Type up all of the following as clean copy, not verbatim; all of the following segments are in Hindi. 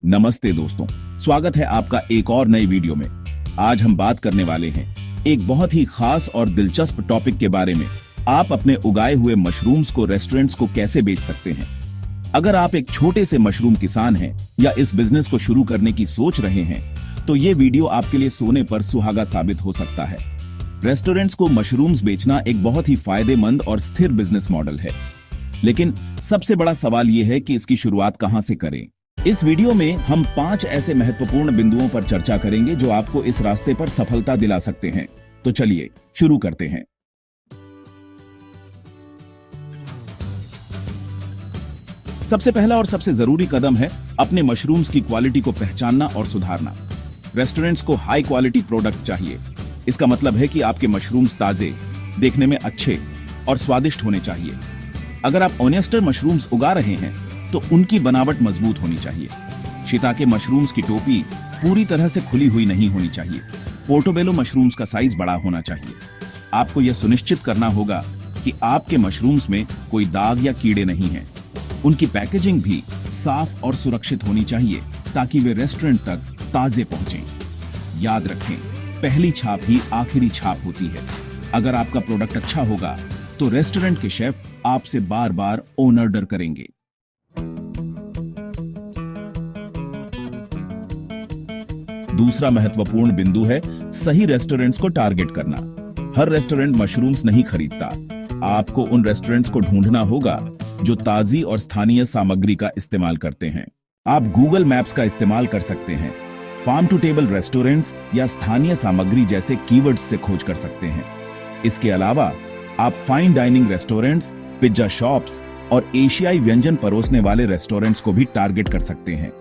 नमस्ते दोस्तों, स्वागत है आपका एक और नई वीडियो में। आज हम बात करने वाले हैं एक बहुत ही खास और दिलचस्प टॉपिक के बारे में। आप अपने उगाए हुए मशरूम्स को रेस्टोरेंट्स को कैसे बेच सकते हैं। अगर आप एक छोटे से मशरूम किसान हैं या इस बिजनेस को शुरू करने की सोच रहे हैं तो ये वीडियो आपके लिए सोने पर सुहागा साबित हो सकता है। रेस्टोरेंट्स को मशरूम्स बेचना एक बहुत ही फायदेमंद और स्थिर बिजनेस मॉडल है, लेकिन सबसे बड़ा सवाल ये है कि इसकी शुरुआत कहां से करें। इस वीडियो में हम 5 ऐसे महत्वपूर्ण बिंदुओं पर चर्चा करेंगे जो आपको इस रास्ते पर सफलता दिला सकते हैं। तो चलिए शुरू करते हैं। सबसे पहला और सबसे जरूरी कदम है अपने मशरूम्स की क्वालिटी को पहचानना और सुधारना। रेस्टोरेंट्स को हाई क्वालिटी प्रोडक्ट चाहिए। इसका मतलब है कि आपके मशरूम्स ताजे, देखने में अच्छे और स्वादिष्ट होने चाहिए। अगर आप ओनियस्टर मशरूम्स उगा रहे हैं तो उनकी बनावट मजबूत होनी चाहिए। शिताके मशरूम्स की टोपी पूरी तरह से खुली हुई नहीं होनी चाहिए। पोर्टोबेलो मशरूम्स का साइज बड़ा होना चाहिए। आपको यह सुनिश्चित करना होगा कि आपके मशरूम्स में कोई दाग या कीड़े नहीं हैं। उनकी पैकेजिंग भी साफ और सुरक्षित होनी चाहिए ताकि वे रेस्टोरेंट तक ताजे पहुंचें। याद रखें, पहली छाप ही आखिरी छाप होती है। अगर आपका प्रोडक्ट अच्छा होगा तो रेस्टोरेंट के शेफ आपसे बार बार ऑर्डर करेंगे। दूसरा महत्वपूर्ण बिंदु है सही रेस्टोरेंट्स को टारगेट करना। हर रेस्टोरेंट मशरूम्स नहीं खरीदता। आपको उन रेस्टोरेंट्स को ढूंढना होगा जो ताजी और स्थानीय सामग्री का इस्तेमाल करते हैं। आप गूगल मैप्स का इस्तेमाल कर सकते हैं। फार्म टू टेबल रेस्टोरेंट्स या स्थानीय सामग्री जैसे कीवर्ड्स से खोज कर सकते हैं। इसके अलावा आप fine dining restaurants, pizza shops और एशियाई व्यंजन परोसने वाले रेस्टोरेंट्स को भी टारगेट कर सकते हैं।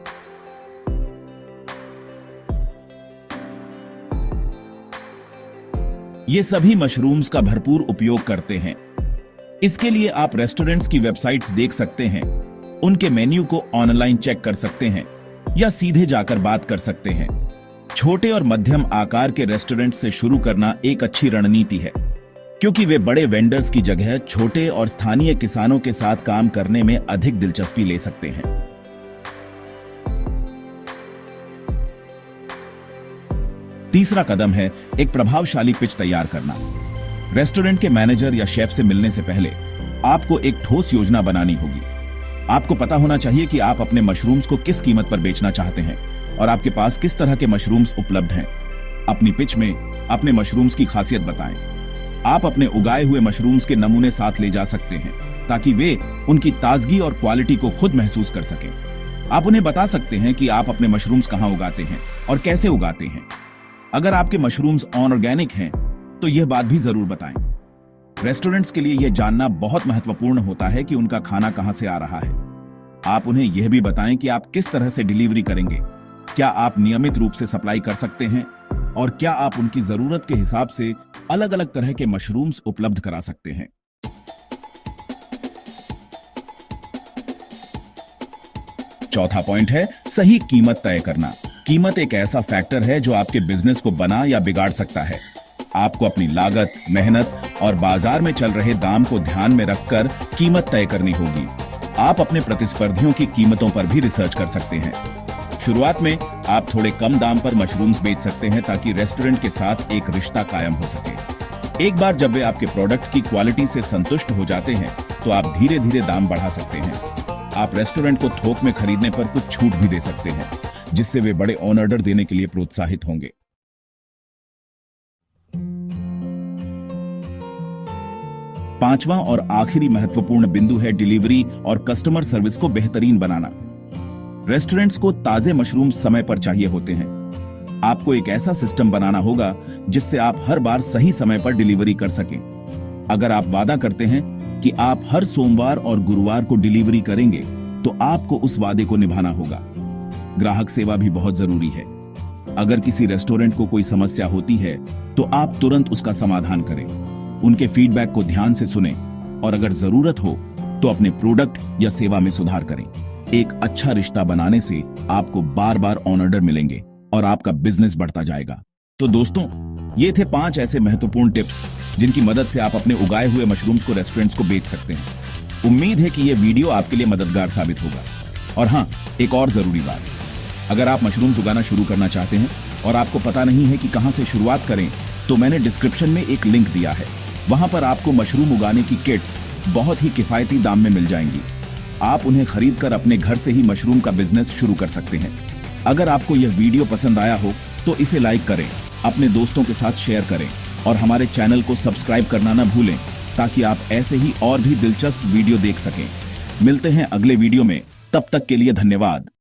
ये सभी मशरूम्स का भरपूर उपयोग करते हैं। इसके लिए आप रेस्टोरेंट्स की वेबसाइट्स देख सकते हैं, उनके मेन्यू को ऑनलाइन चेक कर सकते हैं या सीधे जाकर बात कर सकते हैं। छोटे और मध्यम आकार के रेस्टोरेंट से शुरू करना एक अच्छी रणनीति है, क्योंकि वे बड़े वेंडर्स की जगह छोटे और स्थानीय किसानों के साथ काम करने में अधिक दिलचस्पी ले सकते हैं। तीसरा कदम है एक प्रभावशाली पिच तैयार करना। रेस्टोरेंट के मैनेजर या शेफ से मिलने से पहले आपको एक ठोस योजना बनानी होगी। आपको पता होना चाहिए कि आप अपने मशरूम्स को किस कीमत पर बेचना चाहते हैं और आपके पास किस तरह के मशरूम्स उपलब्ध हैं। अपनी पिच में अपने मशरूम्स की खासियत बताएं। आप अपने उगाए हुए मशरूम्स के नमूने साथ ले जा सकते हैं ताकि वे उनकी ताजगी और क्वालिटी को खुद महसूस कर सकें। आप उन्हें बता सकते हैं कि आप अपने मशरूम्स कहां उगाते हैं और कैसे उगाते हैं। अगर आपके मशरूम्स ऑर्गेनिक हैं तो यह बात भी जरूर बताएं। रेस्टोरेंट्स के लिए यह जानना बहुत महत्वपूर्ण होता है कि उनका खाना कहां से आ रहा है। आप उन्हें यह भी बताएं कि आप किस तरह से डिलीवरी करेंगे। क्या आप नियमित रूप से सप्लाई कर सकते हैं और क्या आप उनकी जरूरत के हिसाब से अलग अलग तरह के मशरूम्स उपलब्ध करा सकते हैं। चौथा पॉइंट है सही कीमत तय करना। कीमत एक ऐसा फैक्टर है जो आपके बिजनेस को बना या बिगाड़ सकता है। आपको अपनी लागत, मेहनत और बाजार में चल रहे दाम को ध्यान में रखकर कीमत तय करनी होगी। आप अपने प्रतिस्पर्धियों की कीमतों पर भी रिसर्च कर सकते हैं। शुरुआत में आप थोड़े कम दाम पर मशरूम्स बेच सकते हैं ताकि रेस्टोरेंट के साथ एक रिश्ता कायम हो सके। एक बार जब वे आपके प्रोडक्ट की क्वालिटी से संतुष्ट हो जाते हैं तो आप धीरे धीरे दाम बढ़ा सकते हैं। आप रेस्टोरेंट को थोक में खरीदने पर कुछ छूट भी दे सकते हैं, जिससे वे बड़े ऑर्डर देने के लिए प्रोत्साहित होंगे। पांचवा और आखिरी महत्वपूर्ण बिंदु है डिलीवरी और कस्टमर सर्विस को बेहतरीन बनाना। रेस्टोरेंट्स को ताजे मशरूम समय पर चाहिए होते हैं। आपको एक ऐसा सिस्टम बनाना होगा जिससे आप हर बार सही समय पर डिलीवरी कर सकें। अगर आप वादा करते हैं कि आप हर सोमवार और गुरुवार को डिलीवरी करेंगे तो आपको उस वादे को निभाना होगा। ग्राहक सेवा भी बहुत जरूरी है। अगर किसी रेस्टोरेंट को कोई समस्या होती है तो आप तुरंत उसका समाधान करें। उनके फीडबैक को ध्यान से सुनें और अगर जरूरत हो तो अपने प्रोडक्ट या सेवा में सुधार करें। एक अच्छा रिश्ता बनाने से आपको बार बार ऑर्डर मिलेंगे और आपका बिजनेस बढ़ता जाएगा। तो दोस्तों, ये थे 5 ऐसे महत्वपूर्ण टिप्स जिनकी मदद से आप अपने उगाए हुए मशरूम्स को रेस्टोरेंट्स को बेच सकते हैं। उम्मीद है कि यह वीडियो आपके लिए मददगार साबित होगा। और हाँ, एक और जरूरी बात, अगर आप मशरूम्स उगाना शुरू करना चाहते हैं और आपको पता नहीं है कि कहां से शुरुआत करें, तो मैंने डिस्क्रिप्शन में एक लिंक दिया है। वहां पर आपको मशरूम उगाने की किट्स बहुत ही किफायती दाम में मिल जाएंगी। आप उन्हें खरीदकर अपने घर से ही मशरूम का बिजनेस शुरू कर सकते हैं। अगर आपको यह वीडियो पसंद आया हो तो इसे लाइक करें, अपने दोस्तों के साथ शेयर करें और हमारे चैनल को सब्सक्राइब करना न भूलें, ताकि आप ऐसे ही और भी दिलचस्प वीडियो देख सकें। मिलते हैं अगले वीडियो में, तब तक के लिए धन्यवाद।